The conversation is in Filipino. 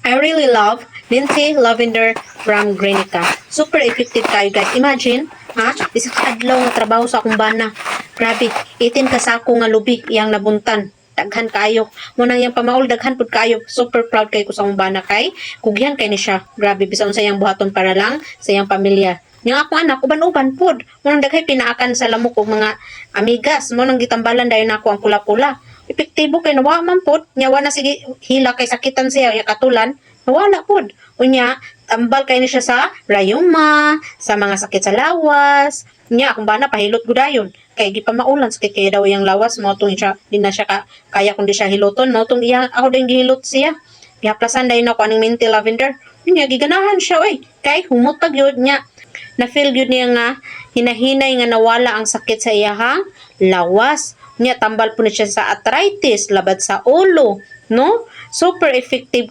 I really love Linty Lavender from Grenica. Super effective kayo guys. Imagine, ha? Isa ka adlaw nga trabaho sa akong bana. Grabe, 18 ka sako nga lubi iyang nabuntan. Daghan kayo. Munang yang pamaol daghan pud kayo. Super proud kay ko sa akong bana kay kugyan kay ni siya. Grabe bisan sa iyang buhaton para lang sa iyang pamilya. Yung akong anak uban-uban pud. Munang daghay pinaakan sa lamok og mga amigas. Munang gitambalan dayon ako ang kula-kula. Epektibo kay nawa man pod. Nya wa na sige hila kay sakitan siya ya katulan. Nawala pod. Unya tambal kay ni siya sa rayuma, sa mga sakit sa lawas. Nya kung bana pahilot gudayon. Kay gipamaulan sa kay daw yang lawas mo tong siya di na siya kaya kundi siya hiloton no tong iya ako din gihilot siya. Gihaplasan dayon ako aning minty lavender. Unya giganahan siya oy. Kay humutag yun niya. Na feel yun niya nga hinahinay nga nawala ang sakit sa iyahang lawas. Nya tambal po na siya sa arthritis, labad sa ulo, no? Super effective